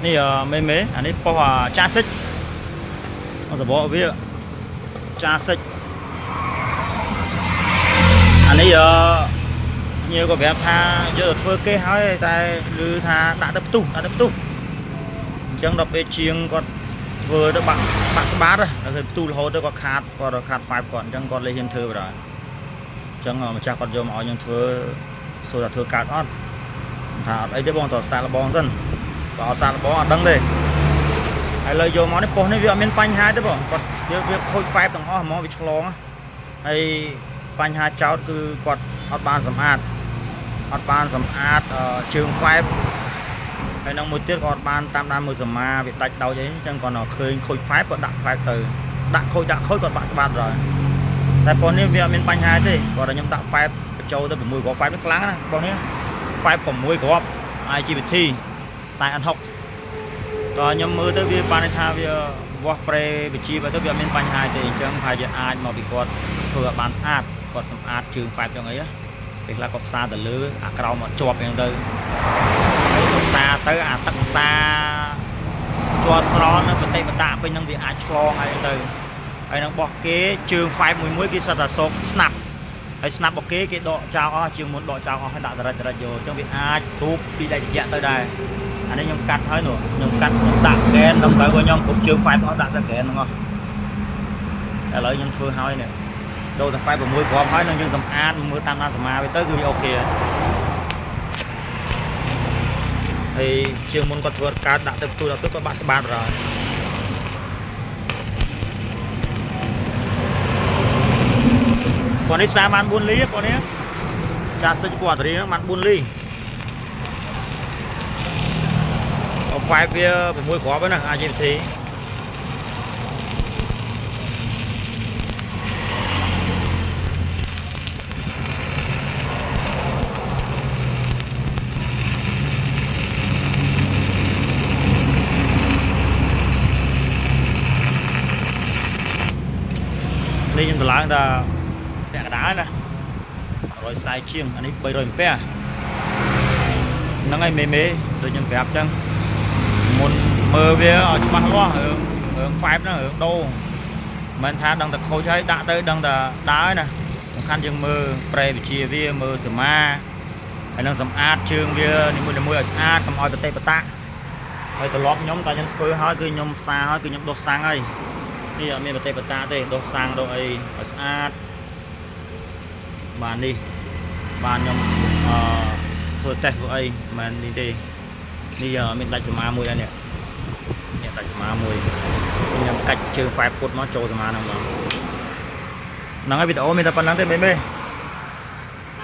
នេះមេអានេះប៉ុសចាសិចអត់តបវាចាសិចអានេះញៀវក៏ប្រាប់ថាយកទៅធ្វើគេហើយតែឮថាដាក់ទៅផ្ទុះអញ្ចឹងដល់ពេលជាងគាត់ធ្វើទៅបាក់ស្បាតហើយឃើញផ្ទុះរហូតទៅគាត់ខាត5គាត់អញ្ចឹងគាត់លេះហ៊ានធ្វើបណ្ដោយអញ្ចឹងម្ចាស់គាត់យកមកឲ្យយើងធ្វើសួរថាធ្វើកើតអត់ថាអត់អីទេបងតើសាកលបងសិនបើអត់សាកលបងអត់ដឹងទេហើយលើយកមកនេះប៉ុសនេះវាអត់មានបញ្ហាទេបងគាត់វាខូចហ្វែបទាំងអស់ហ្មងវាឆ្លងហើយបញ្ហាចោតគឺគាត់អត់បានសម្អាតជើងហ្វែបហើយនឹងមួយទៀតក៏អត់បានតាមដានមើលសមាវាដាច់ដោយអីអញ្ចឹងគាត់ឃើញខូចហ្វែបក៏ដាក់ហ្វែបទៅដាក់ខូចគាត់បាក់ស្បាតrồiតែប៉ុសនេះវាអត់មានបញ្ហាទេគាត់ឲ្យខ្ញុំដាក់ហ្វែបបញ្ចូលទៅ6គ្រាប់ហ្វែបនេះខ្លាំងណាប៉ុសនេះហ្វែប6គ្រាប់ IGBT 4060តខ្ញុំមើលទៅវាបានថាវាវាស់ប្រេវិជាទៅវាអត់មានបញ្ហាទេអញ្ចឹងហើយយើងអាចមកពីគាត់ធ្វើឲ្យបានស្អាតគាត់សម្អាតជើងហ្វែបយ៉ាងអីពេលខ្លះគាត់ផ្សារទៅលើអាក្រោមមកជាប់យ៉ាងទៅហើយគាត់ផ្សារទៅអាទឹកផ្សារជាប់ស្រន់នៅប្រទេសបតាពេញហ្នឹងវាអាចឆ្លងហើយទៅហើយនឹងបោះគេជើងហ្វែបមួយគេសិតតែសោកស្នាប់ហើយស្នាប់របស់គេដកចោលអស់ជាងមុនដកចោលអស់ហើយដាក់តរិចយកអញ្ចឹងវាអាចស៊ូបពីដៃត្រជាក់ទៅដែរអានេះខ្ញុំកាត់ហើយនោះខ្ញុំដាក់ហ្គែនដល់ទៅខ្ញុំគ្រប់ជើងហ្វែបអស់ដាក់សាហ្គែនហ្នឹងអស់ឥឡូវខ្ញុំធ្វើហើយនេះដូរតែហ្វែប6គ្រាប់ហើយនឹងយើងសម្អាតមើលតាមដានសមាវាទៅគឺវាអូខេហើយជើងមុនគាត់ធ្វើកើតដាក់ទៅផ្ទុះដល់ទៅគាត់បាក់ស្បាតrồi cònនេះស្ដាបាន4លីគាត់នេះចាសិចពណ៌អាតរីហ្នឹងបាន4លីអហ្វែបវា6គ្រាប់ហ្នឹងណា IGBT នេះខ្ញុំតម្លើងថាពាក់កណ្ដាលណា140ជាងអានេះ300អាំពែហ្នឹងហើយមេដូចខ្ញុំប្រាប់ចឹងមុនមើលវាឲ្យច្បាស់លាស់រឿងហ្វែបហ្នឹងរឿងដូរមិនថាដឹងតែខូចហើយដាក់ទៅដឹងតែដើរណាសំខាន់យើងមើលប្រេវិជាវាមើលសមាហើយនឹងសម្អាតជើងវានីមួយៗឲ្យស្អាតកុំឲ្យប្រទេសបតាហើយត្រឡប់ខ្ញុំតែខ្ញុំធ្វើហើយគឺខ្ញុំផ្សារហើយគឺខ្ញុំដុសសាំងហើយនេះអត់មានប្រទេសបតាទេដុសសាំងដុសអីឲ្យស្អាតបាននេះបានខ្ញុំធ្វើតេស្តធ្វើអីមិននេះទេនេះមានដាច់សមាមួយហើយនេះដាច់សមាមួយខ្ញុំកាច់ជើងហ្វែបពុតមកចូលសមាហ្នឹងបងហ្នឹងហើយវីដេអូមានតែប៉ុណ្្នឹងទេមេ